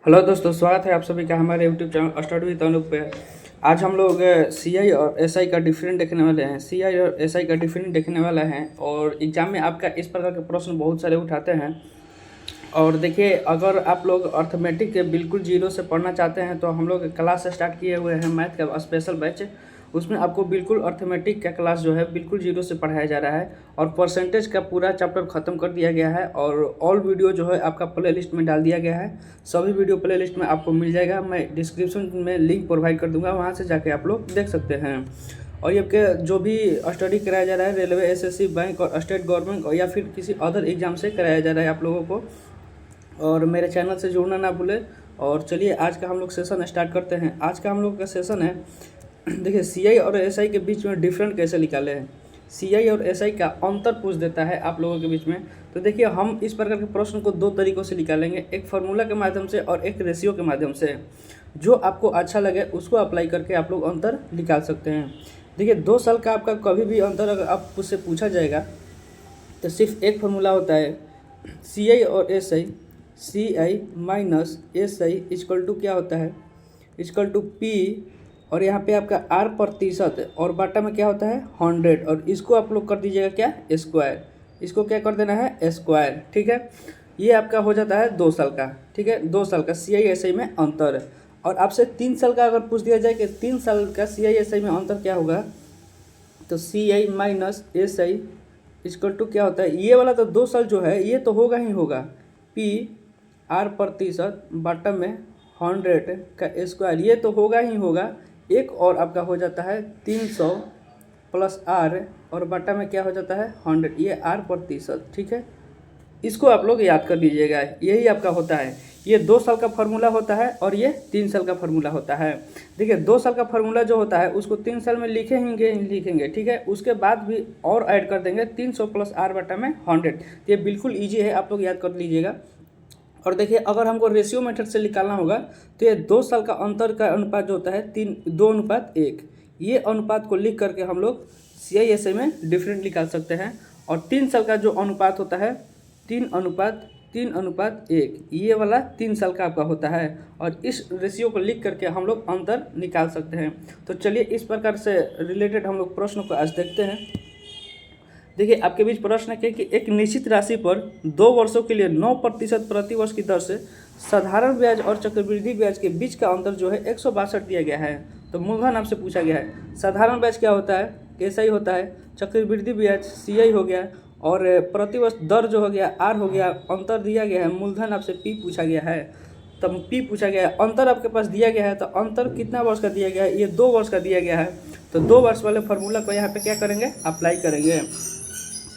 Hello दोस्तों, स्वागत है आप सभी का हमारे YouTube channel study with Anup पे। आज हम लोग सीआई और एसआई का डिफरेंट देखने वाले हैं। सीआई और एसआई का डिफरेंट देखने वाला है और एग्जाम में आपका इस प्रकार के प्रश्न बहुत सारे उठाते हैं। और देखिए, अगर आप लोग अर्थमेटिक के बिल्कुल जीरो से पढ़ना चाहते हैं तो हम लोग क्लास स्टार्ट किए हुए हैं, मैथ का स्पेशल बैच। उसमें आपको बिल्कुल अर्थमेटिक का क्लास जो है बिल्कुल जीरो से पढ़ाया जा रहा है और परसेंटेज का पूरा चैप्टर ख़त्म कर दिया गया है और ऑल वीडियो जो है आपका प्ले लिस्ट में डाल दिया गया है। सभी वीडियो प्ले लिस्ट में आपको मिल जाएगा। मैं डिस्क्रिप्शन में लिंक प्रोवाइड कर दूंगा, वहाँ से जाके आप लोग देख सकते हैं। और ये आपके जो भी स्टडी कराया जा रहा है रेलवे, एसएससी, बैंक और स्टेट गवर्नमेंट और या फिर किसी अदर एग्जाम से कराया जा रहा है आप लोगों को। और मेरे चैनल से जुड़ना ना भूलें। और चलिए आज का हम लोग सेशन स्टार्ट करते हैं। आज का हम लोग का सेशन है, देखिए सीआई और एसआई के बीच में डिफरेंट कैसे निकाले हैं। सीआई और एसआई का अंतर पूछ देता है आप लोगों के बीच में। तो देखिए, हम इस प्रकार के प्रश्न को दो तरीक़ों से निकालेंगे, एक फार्मूला के माध्यम से और एक रेशियो के माध्यम से। जो आपको अच्छा लगे उसको अप्लाई करके आप लोग अंतर निकाल सकते हैं। देखिए, 2 साल का आपका कभी भी अंतर अगर आपसे पूछा जाएगा तो सिर्फ एक फार्मूला होता है, सीआई और SI. CI minus SI equal to क्या होता है, इक्वल टू पी, और यहाँ पे आपका आर प्रतिशत और बाटा में क्या होता है 100, और इसको आप लोग कर दीजिएगा क्या स्क्वायर। इसको क्या कर देना है स्क्वायर, ठीक है। ये आपका हो जाता है 2 साल का, ठीक है। 2 साल का सीआई एसआई में अंतर। और आपसे 3 साल का अगर पूछ दिया जाए कि 3 साल का सीआई एसआई में अंतर क्या होगा, तो CI minus SI equal to क्या होता है, ये वाला तो 2 साल जो है ये तो होगा ही होगा, पी आर प्रतिशत बाटा में 100 का स्क्वायर, ये तो होगा ही होगा। एक और आपका हो जाता है 300 प्लस आर और बाटा में क्या हो जाता है 100, ये आर प्रतिशत, ठीक है। इसको आप लोग याद कर लीजिएगा, यही आपका होता है। ये 2 साल का फार्मूला होता है और ये 3 साल का फार्मूला होता है। देखिए, 2 साल का फार्मूला जो होता है उसको 3 साल में लिखेंगे, ठीक है। उसके बाद भी और ऐड कर देंगे 300 प्लस आर बटा में 100। ये बिल्कुल ईजी है, आप लोग याद कर लीजिएगा। और देखिए, अगर हमको रेशियो मेथड से निकालना होगा तो ये 2 साल का अंतर का अनुपात जो होता है 2:1, ये अनुपात को लिख करके हम लोग सीआई एसआई में डिफरेंट निकाल सकते हैं। और 3 साल का जो अनुपात होता है 3:1, ये वाला 3 साल का आपका होता है। और इस रेशियो को लिख करके हम लोग अंतर निकाल सकते हैं। तो चलिए इस प्रकार से रिलेटेड हम लोग प्रश्न को आज देखते हैं। देखिए, आपके बीच प्रश्न है कि एक निश्चित राशि पर 2 वर्षों के लिए 9% प्रति वर्ष की दर से साधारण ब्याज और चक्रवृद्धि ब्याज के बीच का अंतर जो है 162 दिया गया है। तो मूलधन आपसे पूछा गया है। साधारण ब्याज क्या होता है, एसआई होता है। चक्रवृद्धि ब्याज सीआई हो गया। और प्रतिवर्ष दर जो हो गया आर हो गया। अंतर दिया गया है, मूलधन आपसे पी पूछा गया है। तब पी पूछा गया है, अंतर आपके पास दिया गया है। तो अंतर कितना वर्ष का दिया गया है, ये 2 वर्ष का दिया गया है। तो 2 वर्ष वाले फार्मूला को यहाँ पे क्या करेंगे, अप्लाई करेंगे।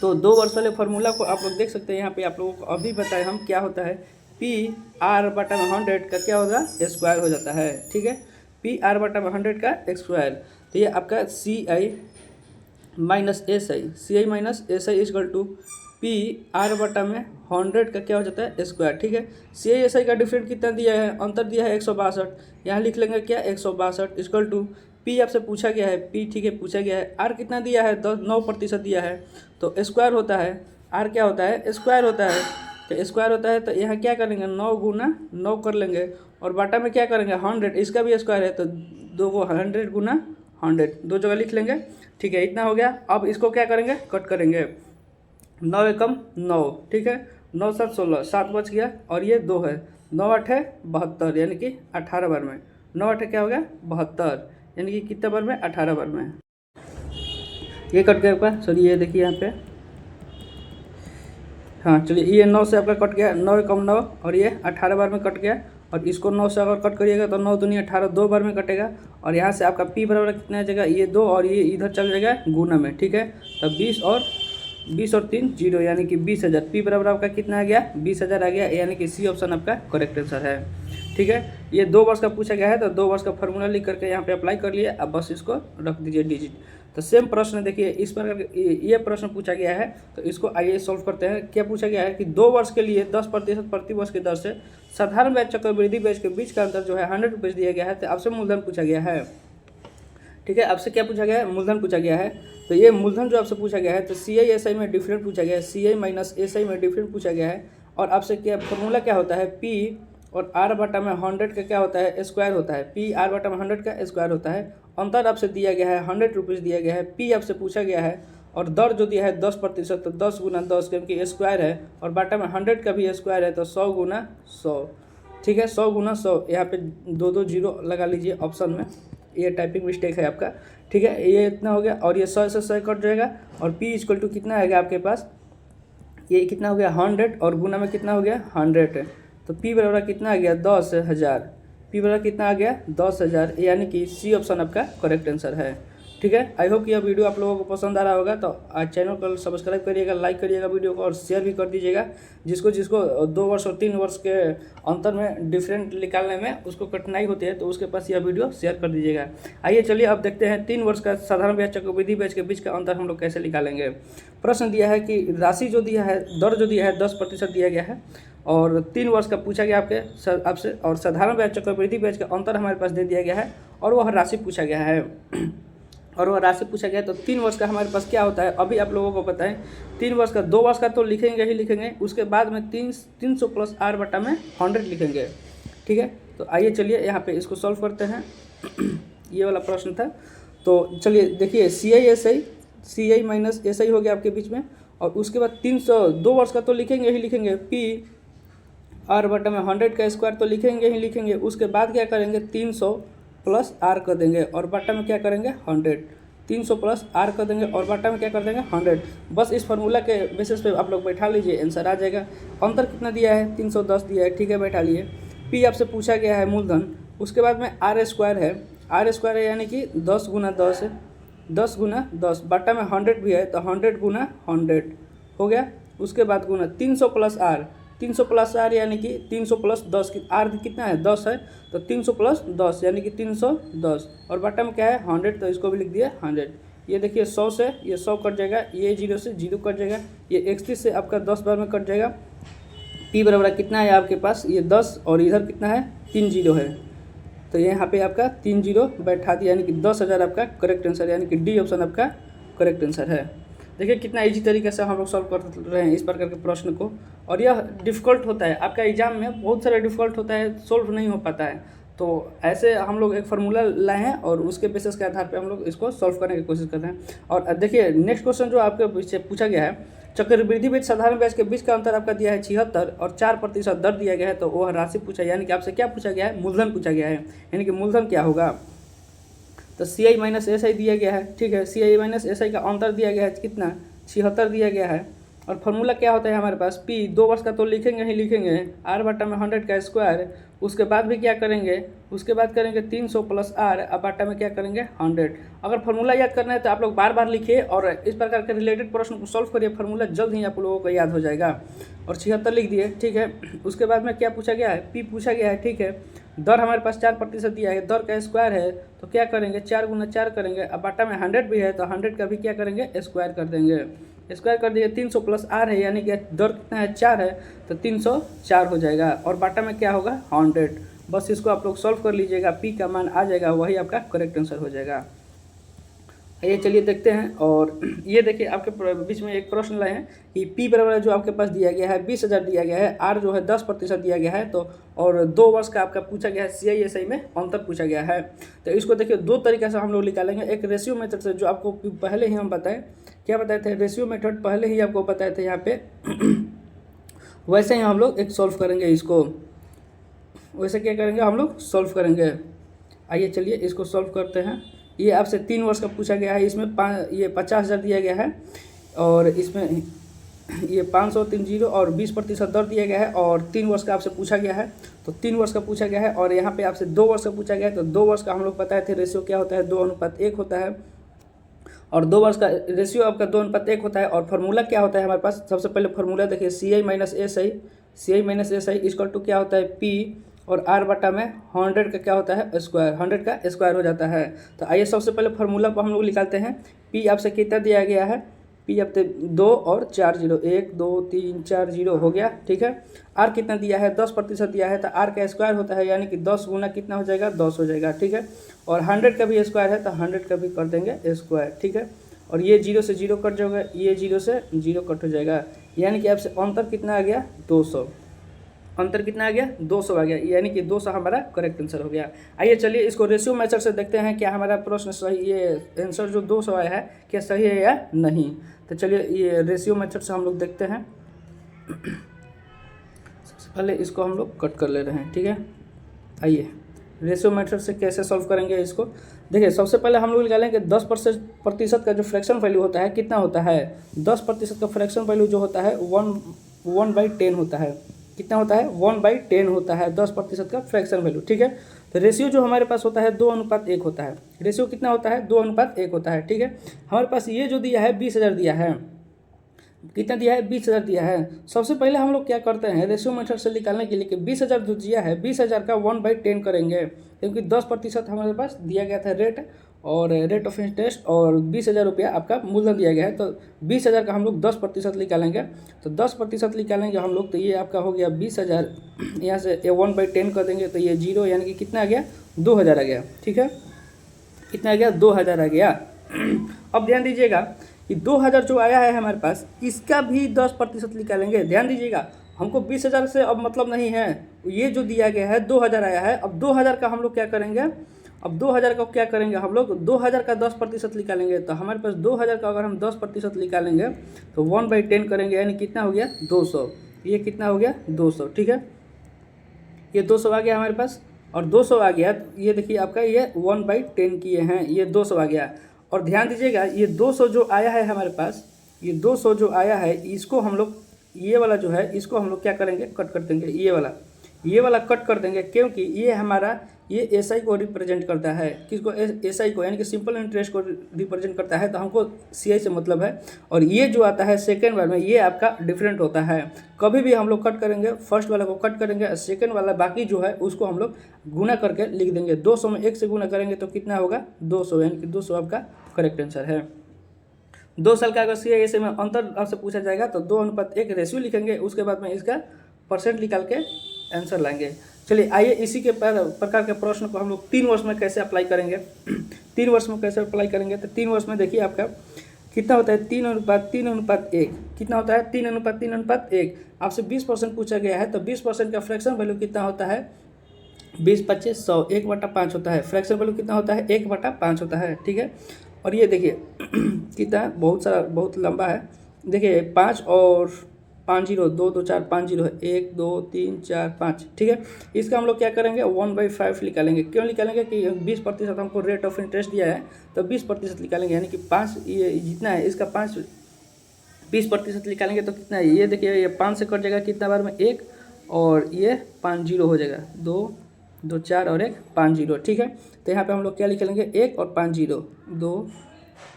तो 2 वर्ष वाले फार्मूला को आप लोग देख सकते हैं। यहाँ पे आप लोगों को अभी बताए हम क्या होता है, पी आर बटा में 100 का क्या होगा स्क्वायर हो जाता है, ठीक है। पी आर बटा में 100 का स्क्वायर। तो ये आपका C I minus S I, C I minus S I equal to P R बटा में 100 का क्या हो जाता है स्क्वायर, ठीक है। सी आई एस आई का डिफरेंट कितना दिया है, अंतर दिया है 162। यहाँ लिख लेंगे क्या 162 इक्वल टू पी आपसे पूछा गया है, पी ठीक है पूछा गया है। आर कितना दिया है 9% दिया है, तो स्क्वायर होता है। आर क्या होता है स्क्वायर होता है। तो स्क्वायर होता है तो यहाँ क्या करेंगे 9 गुना 9 कर लेंगे और बाटा में क्या करेंगे 100, इसका भी स्क्वायर है तो 2 को 100 गुना 100 दो जगह लिख लेंगे, ठीक है। इतना हो गया। अब इसको क्या करेंगे कट करेंगे, 9 एकम 9, ठीक है। 9 7 16, 7 बच गया और ये 2 है। 9 8 72 यानी कि 18 बार में। 9 8 क्या हो गया 72 यानी कि कितने बार में 18 बार में। ये कट गया आपका, सॉरी ये देखिए यहाँ पे, हाँ चलिए ये 9 से आपका कट गया, 9 एकम 9 और ये 18 बार में कट गया। और इसको 9 से अगर कट करिएगा तो 9 दूनी 18, 2 बार में कटेगा। और यहाँ से आपका पी बराबर कितना आ जाएगा, ये 2 और ये इधर चल जाएगा गुना में, ठीक है। तब 20 और 3 0 यानी कि 20,000। पी बराबर आपका कितना आ गया 20,000 आ गया, यानी कि सी ऑप्शन आपका करेक्ट आंसर है, ठीक है। ये 2 वर्ष का पूछा गया है तो 2 वर्ष का फार्मूला लिख करके यहाँ पे अप्लाई कर लिए। अब बस इसको रख दीजिए डिजिट। तो सेम प्रश्न देखिए, इस प्रकार ये प्रश्न पूछा गया है तो इसको आइए सॉल्व करते हैं। क्या पूछा गया है कि 2 वर्ष के लिए 10% प्रति वर्ष की दर से साधारण ब्याज चक्रवृद्धि ब्याज के बीच का अंतर जो है 100 रुपये दिया गया है। तो आपसे मूलधन पूछा गया है, ठीक है। आपसे क्या पूछा गया है, मूलधन पूछा गया है। तो ये मूलधन जो आपसे पूछा गया है तो सी आई एस आई में डिफरेंट पूछा गया है, सी आई माइनस एस आई में डिफरेंट पूछा गया है। और आपसे क्या फॉर्मूला क्या होता है, पी और आर बटा में 100 का क्या होता है, स्क्वायर होता है। पी आर बटा में 100 का स्क्वायर होता है। अंतर आपसे दिया गया है 100 रुपीज़ दिया गया है। पी आपसे पूछा गया है और दर जो दिया है 10%, तो 10 गुना 10 क्योंकि स्क्वायर है और बटा में 100 का भी स्क्वायर है तो 100 गुना 100। ठीक है, 100 गुना 100, यहाँ पे दो दो जीरो लगा लीजिए ऑप्शन में, ये टाइपिंग मिस्टेक है आपका। ठीक है, ये इतना हो गया और ये 100 से 100 कट जाएगा और p इक्वल टू कितना आएगा आपके पास, ये कितना हो गया 100 और गुना में कितना हो गया 100, तो p बराबर कितना आ गया 10,000। p बराबर कितना आ गया 10,000, यानी कि सी ऑप्शन आपका करेक्ट आंसर है। ठीक है, आई होप कि यह वीडियो आप लोगों को पसंद आ रहा होगा, तो आज चैनल को सब्सक्राइब करिएगा, लाइक करिएगा वीडियो को और शेयर भी कर दीजिएगा। जिसको 2 वर्ष और 3 वर्ष के अंतर में डिफरेंट निकालने में उसको कठिनाई होती है तो उसके पास यह वीडियो शेयर कर दीजिएगा। आइए चलिए अब देखते हैं 3 वर्ष का साधारण ब्याज चक्रवृद्धि ब्याज के बीच का अंतर हम लोग कैसे निकालेंगे। प्रश्न दिया है कि राशि जो दिया है, दर जो दिया है 10% दिया गया है और 3 वर्ष का पूछा गया आपसे और साधारण ब्याज चक्रवृद्धि ब्याज का अंतर हमारे पास दे दिया गया है और वह राशि पूछा गया है और वह राशि पूछा गया है। तो 3 वर्ष का हमारे पास क्या होता है अभी आप लोगों को बताएं। 3 वर्ष का 2 वर्ष का तो लिखेंगे ही लिखेंगे, उसके बाद में 300 प्लस आर बटा में 100 लिखेंगे। ठीक है, तो आइए चलिए यहाँ पे इसको सॉल्व करते हैं। ये वाला प्रश्न था, तो चलिए देखिए सी आई माइनस एस आई हो गया आपके बीच में और उसके बाद 2 वर्ष का तो लिखेंगे ही लिखेंगे, पी आर बटा में 100 का स्क्वायर तो लिखेंगे ही लिखेंगे। उसके बाद क्या करेंगे 300 प्लस आर कर देंगे और बटा में क्या करेंगे 100। 300 प्लस आर कर देंगे और बटा में क्या कर देंगे 100। बस इस फार्मूला के बेसिस पे आप लोग बैठा लीजिए, आंसर आ जाएगा। अंतर कितना दिया है 310 दिया है। ठीक है, बैठा लिए। पी आपसे पूछा गया है मूलधन, उसके बाद में आर स्क्वायर है यानी कि 10 गुना 10 है, 10 गुना 10 बटा में 100 भी है तो 100 गुना 100 हो गया। उसके बाद गुना 300 प्लस आर यानी कि 300 प्लस 10 आर कितना है 10 है तो 300 प्लस 10 यानी कि 310 और बटा में क्या है 100 तो इसको भी लिख दिया 100। ये देखिए 100 से ये 100 कट जाएगा, ये 0 से 0 कट जाएगा, ये 31 से आपका 10 बार में कट जाएगा। पी बराबर कितना है आपके पास, ये 10 और इधर कितना है 3 0 है तो यहाँ पे आपका 3 0 बैठा दिया यानी कि 10,000 आपका करेक्ट आंसर, यानी कि डी ऑप्शन आपका करेक्ट आंसर है। देखिए कितना इजी तरीके से हम लोग सॉल्व कर रहे हैं इस प्रकार के प्रश्न को, और यह डिफ़िकल्ट होता है आपका एग्जाम में, बहुत सारा डिफ़िकल्ट होता है, सोल्व नहीं हो पाता है। तो ऐसे हम लोग एक फार्मूला लाए हैं और उसके बेसिस के आधार पे हम लोग इसको सॉल्व करने की कोशिश करते हैं। और देखिए नेक्स्ट क्वेश्चन जो आपके पीछे पूछा गया है, चक्रवृद्धि ब्याज साधारण ब्याज के बीच का अंतर आपका दिया है 76 और 4% दर दिया गया है, तो वह राशि पूछा, यानी कि आपसे क्या पूछा गया है, मूलधन पूछा गया है, यानी कि मूलधन क्या होगा। तो सी आई माइनस एस आई दिया गया है। ठीक है, सी आई माइनस एस आई का अंतर दिया गया है कितना 76 दिया गया है और फार्मूला क्या होता है हमारे पास, पी 2 वर्ष का तो लिखेंगे ही लिखेंगे, आर बटा में 100 का स्क्वायर, उसके बाद भी क्या करेंगे, उसके बाद करेंगे 300 प्लस आर, अब बटा में क्या करेंगे 100। अगर फार्मूला याद करना है तो आप लोग बार बार लिखिए और इस प्रकार के रिलेटेड प्रश्न को सॉल्व करिए, फार्मूला जल्द ही आप लोगों को याद हो जाएगा। और 76 लिख दिए। ठीक है, उसके बाद में क्या पूछा गया है, पी पूछा गया है। ठीक है, दर हमारे पास 4% दिया है, दर का स्क्वायर है तो क्या करेंगे 4 गुना 4 करेंगे, अब बटा में 100 भी है तो 100 का भी क्या करेंगे स्क्वायर कर देंगे, स्क्वायर कर दिए। 300 प्लस आर है यानी कि दर कितना है 4 है तो 304 हो जाएगा और बाटा में क्या होगा 100। बस इसको आप लोग सॉल्व कर लीजिएगा, पी का मान आ जाएगा, वही आपका करेक्ट आंसर हो जाएगा। ये चलिए देखते हैं। और ये देखिए आपके बीच में एक प्रश्न लाए हैं कि पी बराबर जो आपके पास दिया गया है 20,000 दिया गया है, आर जो है 10% दिया गया है, तो और 2 वर्ष का आपका पूछा गया है, सी आई एस आई में अंतर पूछा गया है। तो इसको देखिए 2 तरीके से हम लोग निकालेंगे, एक रेशियो मेथड से जो आपको पहले ही हम बताएं, क्या बताए थे, रेशियो मेथड पहले ही आपको बताए थे यहाँ पे वैसे ही हम लोग एक सॉल्व करेंगे इसको, वैसे क्या करेंगे हम लोग सॉल्व करेंगे। आइए चलिए इसको सॉल्व करते हैं। ये आपसे 3 वर्ष का पूछा गया है, इसमें ये 50,000 दिया गया है और इसमें ये 500 3 0 और 20% दर दिया गया है और 3 वर्ष का आपसे पूछा गया है, तो 3 वर्ष का पूछा गया है और यहाँ पे आपसे 2 वर्ष का पूछा गया है। तो 2 वर्ष का हम लोग बताए थे रेशियो क्या होता है 2:1 होता है और 2 वर्ष का रेशियो आपका 2:1 होता है। और फार्मूला क्या होता है हमारे पास, सबसे पहले फार्मूला देखिए C I minus S I equal to क्या होता है पी और आर बटा में 100 का क्या होता है स्क्वायर, 100 का स्क्वायर हो जाता है। तो आइए सबसे पहले फार्मूला को हम लोग निकालते हैं। पी आपसे कितना दिया गया है, पी आपसे 2 और 4 0, 1 2 3 4 0 हो गया। ठीक है, आर कितना दिया है 10% दिया है, तो आर का स्क्वायर होता है यानी कि 10 गुना कितना हो जाएगा 10 हो जाएगा। ठीक है, और 100 का भी स्क्वायर है तो 100 का भी कर देंगे स्क्वायर। ठीक है, और ये 0 से 0 कट जाएगा, ये 0 से 0 कट हो जाएगा, यानी कि आपसे अंतर कितना आ गया 200। अंतर कितना आ गया 200 आ गया, यानी कि 200 हमारा करेक्ट आंसर हो गया। आइए चलिए इसको रेशियो मेथड से देखते हैं क्या हमारा प्रश्न सही, ये आंसर जो 200 आया है क्या सही है या नहीं। तो चलिए ये रेशियो मेथड से हम लोग देखते हैं। सबसे पहले इसको हम लोग कट कर ले रहे हैं, ठीक है। आइए रेशियो मेथड से कैसे सॉल्व करेंगे इसको। देखिए सबसे पहले हम लोग निकालेंगे 10% का जो फ्रैक्शन वैल्यू होता है कितना होता है, 10% का फ्रैक्शन वैल्यू जो होता है 1/10 होता है। कितना होता है 1/10 होता है 10% का फ्रैक्शन वैल्यू, ठीक है। तो रेशियो जो हमारे पास होता है 2:1 होता है। रेशियो कितना होता है 2:1 होता है, ठीक है। हमारे पास ये जो दिया है 20,000 दिया है, कितना दिया है 20,000 दिया है। सबसे पहले हम लोग क्या करते हैं रेशियो मेथड से निकालने के लिए कि 20,000 जो दिया है 20,000 का 1/10 करेंगे, क्योंकि 10% हमारे पास दिया गया था रेट और रेट ऑफ इंटरेस्ट, और 20,000 रुपया आपका मूलधन दिया गया है। तो 20,000 का हम लोग 10% निकालेंगे, तो 10% निकालेंगे हम लोग, तो ये आपका हो गया 20,000, यहाँ से 1/10 कर देंगे तो ये 0, यानी कि कितना आ गया 2,000 आ गया, ठीक है। कितना आ गया 2,000 आ गया। अब ध्यान दीजिएगा कि 2,000 जो आया है हमारे पास इसका भी 10% निकालेंगे। ध्यान दीजिएगा हमको 20,000 से अब मतलब नहीं है, ये जो दिया गया है 2,000 आया है। अब 2,000 का हम लोग क्या करेंगे, अब 2,000 का क्या करेंगे हम लोग, 2,000 का 10% निकालेंगे। तो हमारे पास 2,000 का अगर हम 10% निकालेंगे तो 1/10 करेंगे, यानी कितना हो गया 200। ये कितना हो गया 200, ठीक है। ये 200 आ गया हमारे पास, और 200 आ गया, ये देखिए आपका ये 1/10 किए हैं, ये 200 आ गया। और ध्यान दीजिएगा ये 200 जो आया है हमारे पास, ये 200 जो आया है इसको हम लोग, ये वाला जो है इसको हम लोग क्या करेंगे कट कर देंगे, ये वाला कट कर देंगे, क्योंकि ये हमारा ये एसआई को रिप्रेजेंट करता है। किसको, एसआई को, यानी कि सिंपल इंटरेस्ट को रिप्रेजेंट करता है। तो हमको सीआई से मतलब है। और ये जो आता है सेकेंड वाला में ये आपका डिफरेंट होता है। कभी भी हम लोग कट करेंगे फर्स्ट वाला को कट करेंगे, सेकेंड वाला बाकी जो है उसको हम लोग गुना करके लिख देंगे। 200 में 1 से गुना करेंगे तो कितना होगा 200, यानी कि 200 आपका करेक्ट आंसर है। 2 साल का अगर सीआई एसआई में अंतर आपसे पूछा जाएगा तो 2:1 रेशियो लिखेंगे, उसके बाद में इसका परसेंट निकाल के आंसर लाएंगे। चलिए आइए इसी के प्रकार के प्रश्न को हम लोग 3 वर्ष में कैसे अप्लाई करेंगे। 3 वर्ष में कैसे अप्लाई करेंगे, तो 3 वर्ष में देखिए आपका कितना होता है 3:3:1। कितना होता है 3:3:1। आपसे 20% पूछा गया है, तो 20% का फ्रैक्शन वैल्यू कितना होता है 20/25 100 1/5 होता है। फ्रैक्शन वैल्यू कितना होता है 1/5 होता है, ठीक है। और ये देखिए कितना बहुत सारा बहुत लंबा है। देखिए 5 और 5 0 2 2 4 5 0 है, 1 2 3 4 5, ठीक है। इसका हम लोग क्या करेंगे 1/5 निकालेंगे। क्यों निकालेंगे कि 20% हमको रेट ऑफ इंटरेस्ट दिया है, तो 20% निकालेंगे, यानी कि 5 ये जितना है इसका 20% निकालेंगे तो कितना है, ये देखिए ये 5 से कट जाएगा कितना बार में 1, और ये 5 0 हो जाएगा, 2 2 4 और 1 5 0, ठीक है। तो यहाँ पे हम लोग क्या लिख लेंगे 1 और 5 0, 2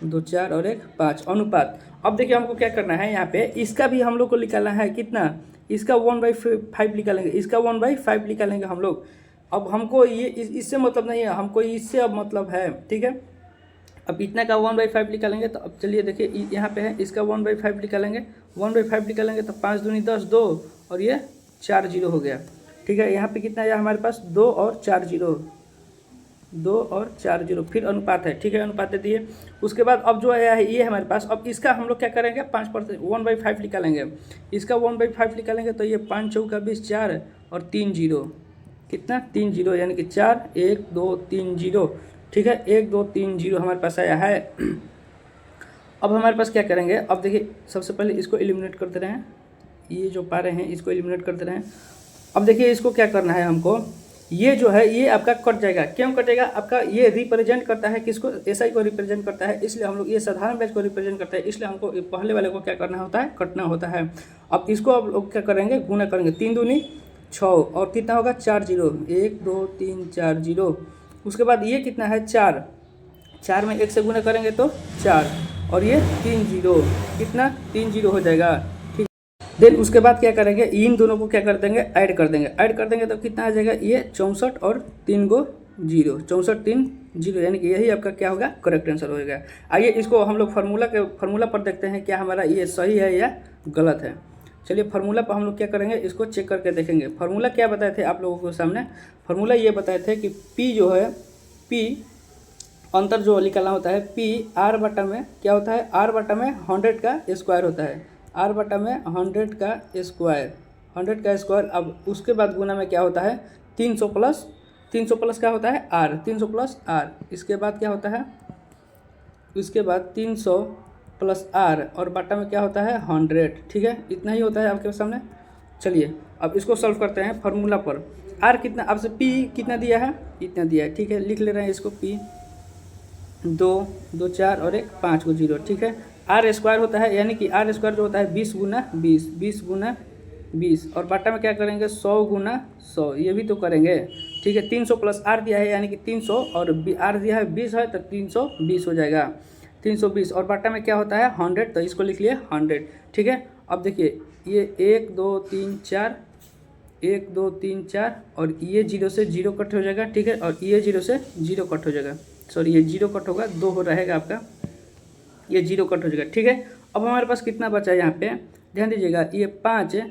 2 4 और 1 5 अनुपात। अब देखिए हमको क्या करना है यहाँ पे, इसका भी हम लोग को निकालना है कितना, इसका 1/5 निकालेंगे, इसका 1/5 निकालेंगे हम लोग। अब हमको ये इससे मतलब नहीं है, हमको इससे अब मतलब है, ठीक है। अब इतना का 1/5 निकालेंगे, तो अब चलिए देखिए यहाँ पे है इसका 1/5 निकालेंगे। 1/5 निकालेंगे तो 5 दूनी 10 2 और ये 4 0 हो गया, ठीक है। यहाँ पे कितना आया हमारे पास 2 और 4 0, 2 और 4 0, फिर अनुपात है, ठीक है। अनुपात दे दिए। उसके बाद अब जो आया है ये हमारे पास, अब इसका हम लोग क्या करेंगे 5% 1/5 निकालेंगे। इसका 1/5 निकालेंगे तो ये 5 चौका 20 4 और 3 0, कितना 3 0, यानी कि 4 1 2 3 0, ठीक है। 1 2 3 0 हमारे पास आया है। अब हमारे पास क्या करेंगे, अब देखिए सबसे पहले इसको एलिमिनेट करते रहें, ये जो पा रहे हैं इसको एलिमिनेट करते रहें। अब देखिए इसको क्या करना है हमको, ये जो है ये आपका कट जाएगा। क्यों कटेगा, आपका ये रिप्रेजेंट करता है किसको, एसआई को रिप्रेजेंट करता है, इसलिए हम लोग ये साधारण बैच को रिप्रेजेंट करता है, इसलिए हमको पहले वाले को क्या करना होता है कटना होता है। अब इसको अब लोग क्या करेंगे गुना करेंगे, 3 दूनी 6 और कितना होगा 4 0, 1 2 3 4 0। उसके बाद ये कितना है 4 में 1 से गुना करेंगे तो 4 और ये 3 0, कितना 3 0 हो जाएगा, ठीक। देन उसके बाद क्या करेंगे, इन दोनों को क्या कर देंगे ऐड कर देंगे तो कितना आ जाएगा ये 64 और 3 गो 0, 64 3 0, यानी कि यही आपका क्या होगा करेक्ट आंसर होगा। आइए इसको हम लोग फार्मूला पर देखते हैं क्या हमारा ये सही है या गलत है। चलिए फार्मूला पर हम लोग क्या करेंगे इसको चेक करके देखेंगे। फार्मूला क्या बताए थे आप लोगों के सामने, फार्मूला ये बताए थे कि P जो है P अंतर जो निकालना होता है P R बटा में क्या होता है, R बटा में 100 का स्क्वायर होता है, R बटा में 100 का स्क्वायर, 100 का स्क्वायर। अब उसके बाद गुना में क्या होता है 300 प्लस क्या होता है आर, 300 प्लस आर। इसके बाद क्या होता है, इसके बाद 300 प्लस आर और बटा में क्या होता है 100। ठीक है, इतना ही होता है आपके सामने। चलिए अब इसको सॉल्व करते हैं फार्मूला पर। आर कितना, आपसे पी कितना दिया है, इतना दिया है। ठीक है, लिख ले रहे हैं इसको, पी 2 4 और 1 5 को 0। ठीक है, आर स्क्वायर होता है, यानी कि आर स्क्वायर जो होता है 20 गुना 20, 20 गुना 20 और बाटा में क्या करेंगे 100 गुना 100, ये भी तो करेंगे। ठीक है, 300 प्लस आर दिया है यानी कि 300 और आर दिया है 20 है तो 320 हो जाएगा, 320 और बाटा में क्या होता है 100, तो इसको लिख लिए 100। ठीक है, अब देखिए ये 1 2 3 4, 1 2 3 4 और ये 0 से 0 कट हो जाएगा। ठीक है, और ये 0 से 0 कट हो जाएगा, सॉरी ये 0 कट होगा, 2 हो रहेगा आपका, ये 0 कट हो जाएगा। ठीक है, अब हमारे पास कितना बचा है यहाँ पे, ध्यान दीजिएगा, ये 5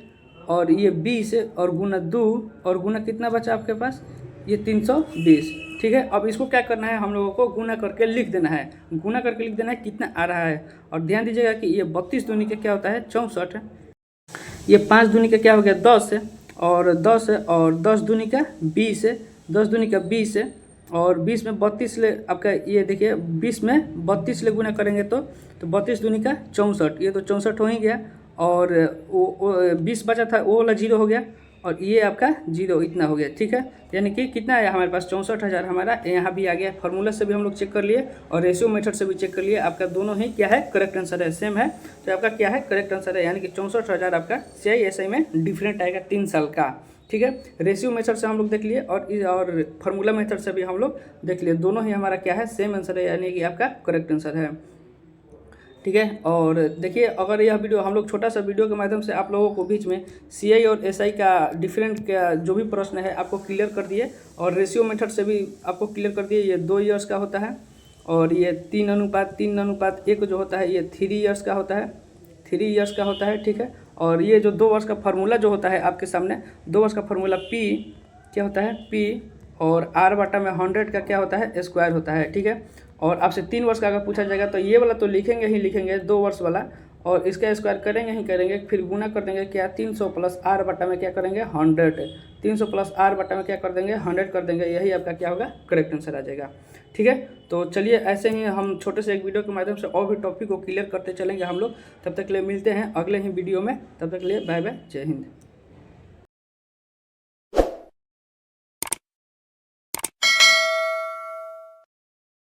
और ये 20 और गुना 2 और गुना कितना बचा आपके पास, ये 320। ठीक है, अब इसको क्या करना है, हम लोगों को गुना करके लिख देना है, गुना करके लिख देना है कितना आ रहा है। और ध्यान दीजिएगा कि ये 32 दूनी का क्या होता है 64, ये 5 दूनी का क्या हो गया 10 और 10 और 10 दूनी का 20, 10 दूनी का 20 और 20 में 32 ले आपका, ये देखिए 20 में 32 ले गुना करेंगे तो 32 दूनी का 64, ये तो 64 हो ही गया। और वो 20 बचा था वो वाला 0 हो गया और ये आपका 0 इतना हो गया। ठीक है, यानी कि कितना आया हमारे पास 64,000 हमारा यहाँ भी आ गया। फार्मूला से भी हम लोग चेक कर लिए और रेशियो मेथड से भी चेक कर लिए, आपका दोनों ही क्या है करेक्ट आंसर है, सेम है। तो आपका क्या है करेक्ट आंसर है, यानी कि 64,000 आपका CISI में डिफरेंट आएगा 3 साल का। ठीक है, रेशियो मेथड से हम लोग देख लिए और फार्मूला मेथड से भी हम लोग देख लिए, दोनों ही हमारा क्या है सेम आंसर है, यानी कि आपका करेक्ट आंसर है। ठीक है, और देखिए अगर यह वीडियो हम लोग छोटा सा वीडियो के माध्यम से आप लोगों को बीच में CI और SI का डिफरेंट का जो भी प्रश्न है आपको क्लियर कर दिए और रेशियो मेथड से भी आपको क्लियर कर दिए। ये 2 ईयर्स का होता है और ये 3:1 जो होता है ये 3 ईयर्स का होता है, 3 ईयर्स का होता है। ठीक है, और ये जो 2 वर्ष का फार्मूला जो होता है आपके सामने, 2 वर्ष का फार्मूला P क्या होता है P और R बटा में 100 का क्या होता है स्क्वायर होता है। ठीक है, और आपसे 3 वर्ष का अगर पूछा जाएगा तो ये वाला तो लिखेंगे ही लिखेंगे 2 वर्ष वाला, और इसका स्क्वायर करेंगे ही करेंगे, फिर गुना कर देंगे क्या 300 प्लस R बटा में क्या करेंगे 100, 300 प्लस R बटा में क्या कर देंगे 100 कर देंगे, यही आपका क्या होगा करेक्ट आंसर आ जाएगा। ठीक है, तो चलिए ऐसे ही हम छोटे से एक वीडियो के माध्यम से और भी टॉपिक को क्लियर करते चलेंगे हम लोग। तब तक के लिए मिलते हैं अगले ही वीडियो में, तब तक के लिए बाय बाय, जय हिंद।